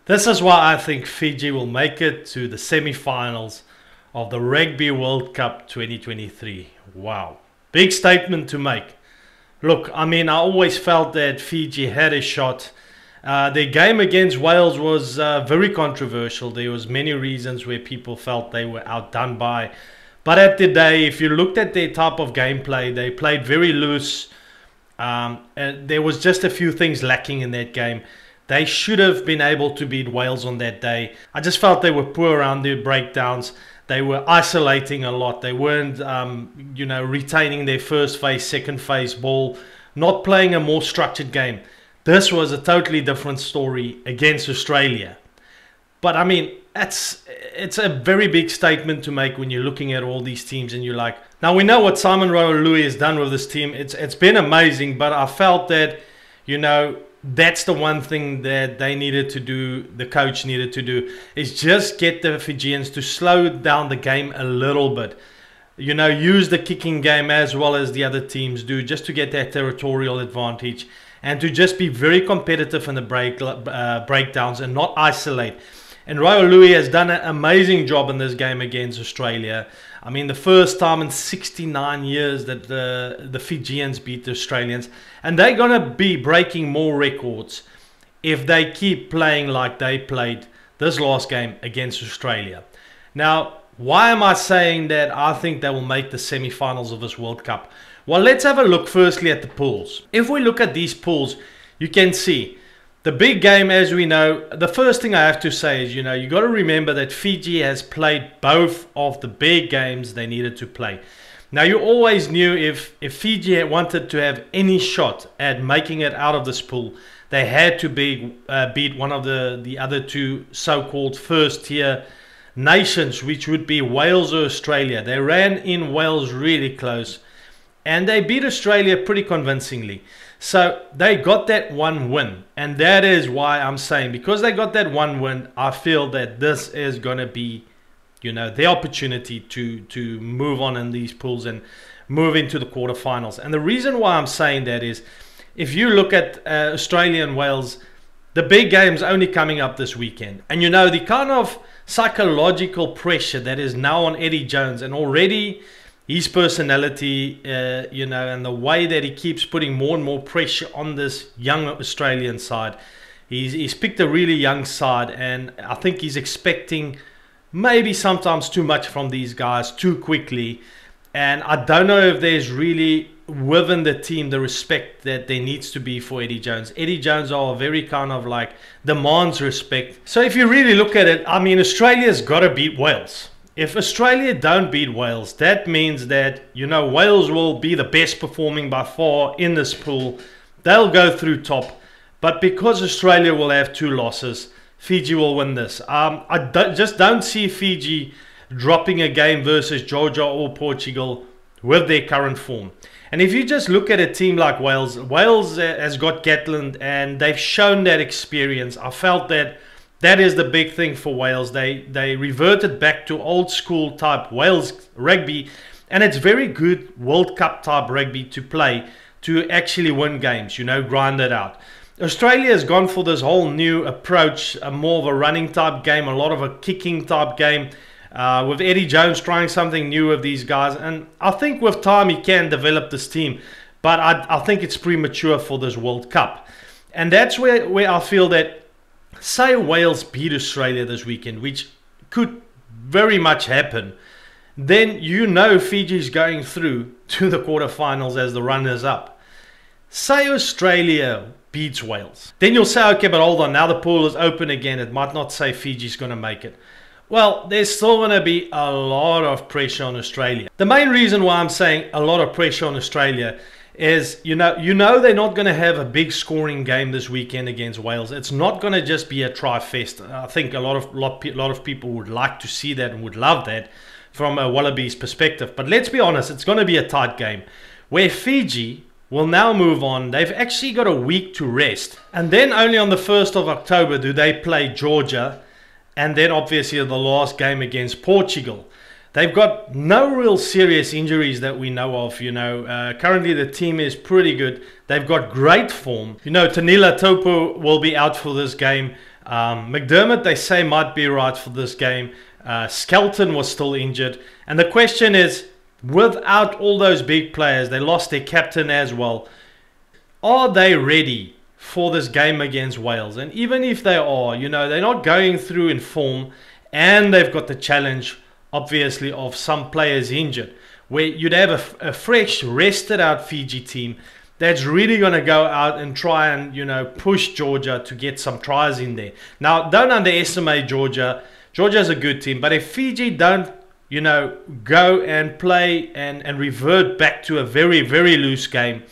This is why I think Fiji will make it to the semi-finals of the Rugby World Cup 2023. Wow. Big statement to make. Look, I mean, I always felt that Fiji had a shot. Their game against Wales was very controversial. There was many reasons where people felt they were outdone by. But at the day, if you looked at their type of gameplay, they played very loose. And there was just a few things lacking in that game. They should have been able to beat Wales on that day. I just felt they were poor around their breakdowns. They were isolating a lot. They weren't, retaining their first phase, second phase ball, not playing a more structured game. This was a totally different story against Australia. But I mean, it's a very big statement to make when you're looking at all these teams and you're like, now we know what Simon Louis has done with this team. It's been amazing, but I felt that, that's the one thing that they needed to do, the coach needed to do, is just get the Fijians to slow down the game a little bit. Use the kicking game as well as the other teams do, just to get that territorial advantage and to just be very competitive in the breakdowns and not isolate. And Louis has done an amazing job in this game against Australia. I mean, the first time in 69 years that the Fijians beat the Australians. And they're going to be breaking more records if they keep playing like they played this last game against Australia. Now, why am I saying that I think they will make the semi-finals of this World Cup? Well, let's have a look firstly at the pools. If we look at these pools, you can see the big game, as we know. The first thing I have to say is, you got to remember that Fiji has played both of the big games they needed to play. Now, you always knew if Fiji wanted to have any shot at making it out of this pool, they had to beat one of the other two so-called first-tier nations, which would be Wales or Australia. They ran in Wales really close, and they beat Australia pretty convincingly. So they got that one win, and that is why I'm saying, because they got that one win, I feel that this is going to be, the opportunity to move on in these pools and move into the quarterfinals. And the reason why I'm saying that is, if you look at Australia and Wales, the big game's only coming up this weekend. And the kind of psychological pressure that is now on Eddie Jones, and already his personality, and the way that he keeps putting more and more pressure on this young Australian side. He's picked a really young side, and I think he's expecting maybe sometimes too much from these guys too quickly. And I don't know if there's really within the team the respect that there needs to be for Eddie Jones. Eddie Jones are very kind of like demands respect. So if you really look at it, I mean, Australia's got to beat Wales. If Australia don't beat Wales, that means that, Wales will be the best performing by far in this pool. They'll go through top. But because Australia will have 2 losses, Fiji will win this. I just don't see Fiji dropping a game versus Georgia or Portugal with their current form. And if you just look at a team like Wales, Wales has got Gatland, and they've shown that experience. I felt that is the big thing for Wales. They reverted back to old school type Wales rugby, and it's very good World Cup type rugby to play to actually win games, grind it out. Australia has gone for this whole new approach, more of a running type game, a lot of a kicking type game, with Eddie Jones trying something new with these guys. And I think with time he can develop this team, but I think it's premature for this World Cup. And that's where I feel that, say Wales beat Australia this weekend, which could very much happen, then Fiji's going through to the quarterfinals as the runners-up. Say Australia beats Wales, then you'll say, okay, but hold on, now the pool is open again. It might not say Fiji's going to make it. Well, there's still going to be a lot of pressure on Australia. The main reason why I'm saying a lot of pressure on Australia is, they're not going to have a big scoring game this weekend against Wales. It's not going to just be a try fest. I think a lot of people would like to see that and would love that from a Wallabies perspective. But let's be honest, it's going to be a tight game where Fiji will now move on. They've actually got a week to rest. And then only on the 1st of October do they play Georgia, and then obviously the last game against Portugal. They've got no real serious injuries that we know of. Currently the team is pretty good. They've got great form. Tanila Topu will be out for this game. McDermott, they say, might be right for this game. Skelton was still injured. And the question is, without all those big players, they lost their captain as well. Are they ready for this game against Wales? And even if they are, you know, they're not going through in form, and they've got the challenge, obviously, of some players injured, where you'd have a fresh, rested out Fiji team that's really going to go out and try and, you know, push Georgia to get some tries in there. Now, don't underestimate Georgia. Georgia's a good team, but if Fiji don't, you know, go and play and revert back to a very, very loose game,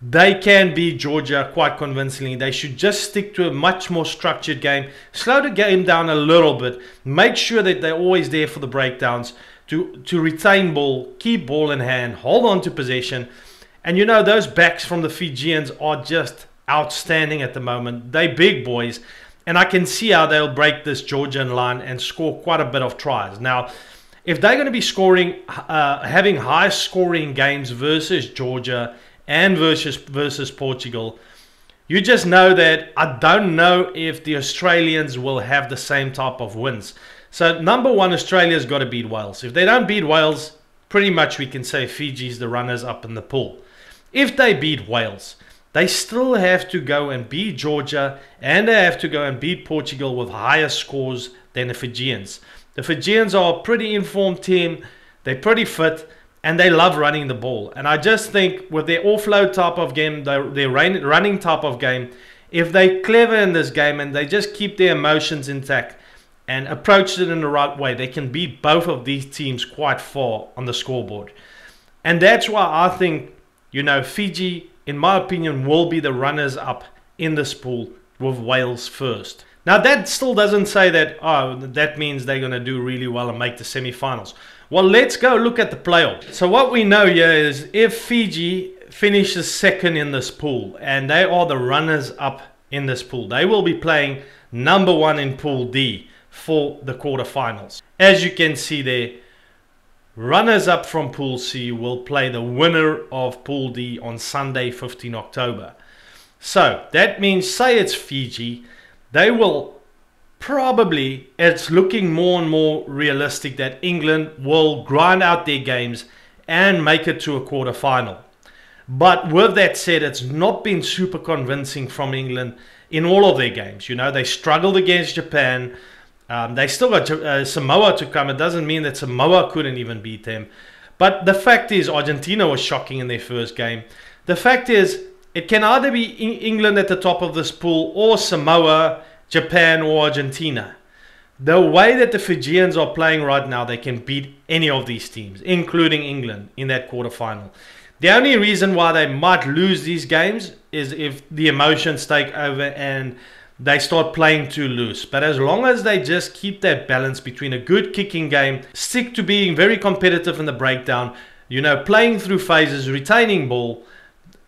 they can beat Georgia quite convincingly. They should just stick to a much more structured game. Slow the game down a little bit. Make sure that they're always there for the breakdowns, to retain ball, keep ball in hand, hold on to possession. And you know, those backs from the Fijians are just outstanding at the moment. They're big boys. And I can see how they'll break this Georgian line and score quite a bit of tries. Now, if they're going to be scoring, having high scoring games versus Georgia and versus Portugal, you just know that I don't know if the Australians will have the same type of wins. So number one, Australia's got to beat Wales. If they don't beat Wales, pretty much we can say Fiji's the runners up in the pool. If they beat Wales, they still have to go and beat Georgia, and they have to go and beat Portugal with higher scores than the Fijians. The Fijians are a pretty informed team. They're pretty fit, and they love running the ball. And I just think with their offload type of game, their running type of game, if they're clever in this game and they just keep their emotions intact and approach it in the right way, they can beat both of these teams quite far on the scoreboard. And that's why I think, you know, Fiji, in my opinion, will be the runners-up in this pool with Wales first. Now, that still doesn't say that, oh, that means they're going to do really well and make the semi-finals. Well, let's go look at the playoff. So what we know here is if Fiji finishes second in this pool, and they are the runners-up in this pool, they will be playing number one in Pool D for the quarterfinals. As you can see there, runners-up from Pool C will play the winner of Pool D on Sunday, 15 October. So that means, say it's Fiji, they will probably, it's looking more and more realistic that England will grind out their games and make it to a quarterfinal. But with that said, it's not been super convincing from England in all of their games. You know, they struggled against Japan. They still got Samoa to come. It doesn't mean that Samoa couldn't even beat them. But the fact is, Argentina was shocking in their first game. The fact is, it can either be England at the top of this pool or Samoa, Japan or Argentina. The way that the Fijians are playing right now, they can beat any of these teams, including England, in that quarterfinal. The only reason why they might lose these games is if the emotions take over and they start playing too loose. But as long as they just keep that balance between a good kicking game, stick to being very competitive in the breakdown, you know, playing through phases, retaining ball,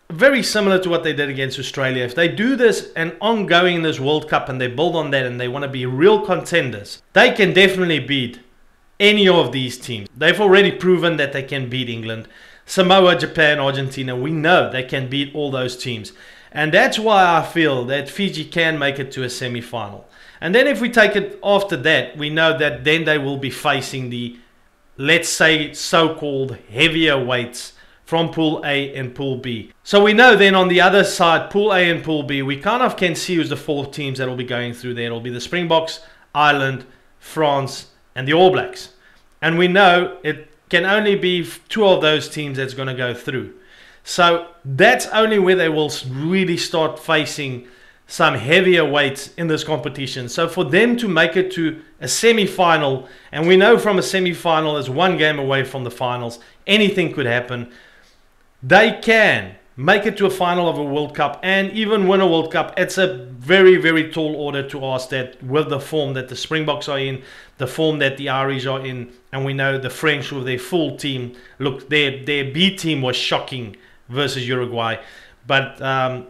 very similar to what they did against Australia. If they do this and ongoing in this World Cup and they build on that and they want to be real contenders, they can definitely beat any of these teams. They've already proven that they can beat England, Samoa, Japan, Argentina. We know they can beat all those teams. And that's why I feel that Fiji can make it to a semi-final. And then if we take it after that, we know that then they will be facing the, let's say, so-called heavier weights from Pool A and Pool B. So we know then on the other side, Pool A and Pool B, we kind of can see who's the four teams that will be going through there. It'll be the Springboks, Ireland, France, and the All Blacks. And we know it can only be two of those teams that's going to go through. So that's only where they will really start facing some heavier weights in this competition. So for them to make it to a semi-final, and we know from a semi-final is one game away from the finals, anything could happen. They can make it to a final of a World Cup and even win a World Cup. It's a very, very tall order to ask that with the form that the Springboks are in, the form that the Irish are in, and we know the French with their full team. Look, their B team was shocking versus Uruguay. But,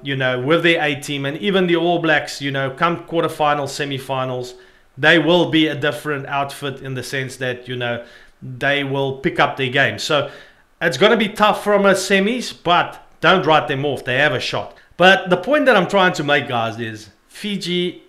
you know, with their A team and even the All Blacks, you know, come quarterfinals, semi-finals, they will be a different outfit in the sense that, you know, they will pick up their game. So it's going to be tough from a semis, but don't write them off. They have a shot. But the point that I'm trying to make, guys, is Fiji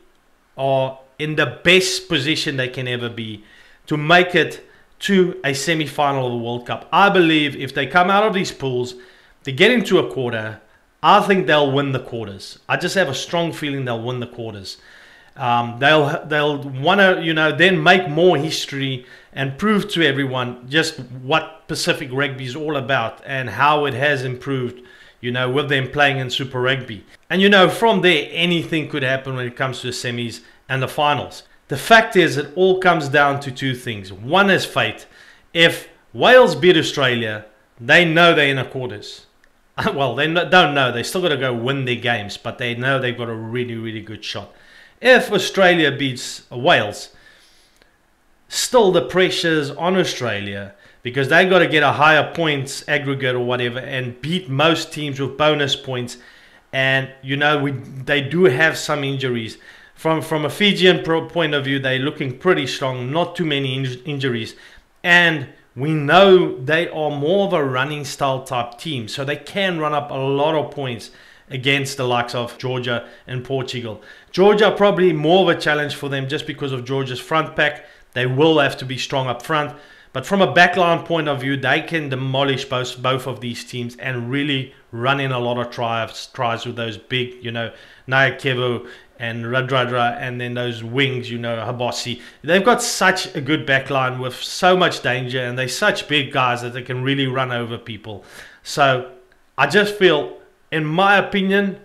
are in the best position they can ever be to make it to a semi-final of the World Cup. I believe if they come out of these pools, they get into a quarter, I think they'll win the quarters. I just have a strong feeling they'll win the quarters. They'll want to, you know, then make more history and prove to everyone just what Pacific Rugby is all about and how it has improved, you know, with them playing in Super Rugby. And, you know, from there, anything could happen when it comes to the semis and the finals. The fact is, it all comes down to two things. One is fate. If Wales beat Australia, they know they're in the quarters. Well, they don't know. They still got to go win their games, but they know they've got a really, really good shot. If Australia beats Wales, still the pressure's on Australia because they got to get a higher points aggregate or whatever and beat most teams with bonus points. And, you know, they do have some injuries. From a Fijian point of view, they're looking pretty strong. Not too many injuries. And we know they are more of a running style type team. So they can run up a lot of points against the likes of Georgia and Portugal. Georgia probably more of a challenge for them just because of Georgia's front pack. They will have to be strong up front. But from a backline point of view, they can demolish both of these teams and really run in a lot of tries with those big, you know, Nayakevo and Radradra, and then those wings, you know, Habasi. They've got such a good backline with so much danger, and they're such big guys that they can really run over people. So I just feel, in my opinion,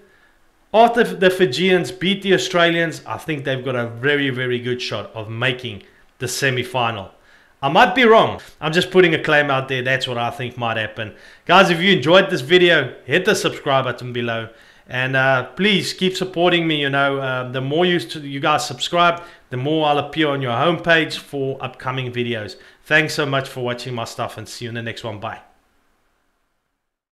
after the Fijians beat the Australians, I think they've got a very, very good shot of making the semi-final. I might be wrong. I'm just putting a claim out there. That's what I think might happen. Guys, if you enjoyed this video, hit the subscribe button below. And please keep supporting me. You know, the more you guys subscribe, the more I'll appear on your homepage for upcoming videos. Thanks so much for watching my stuff, and see you in the next one. Bye.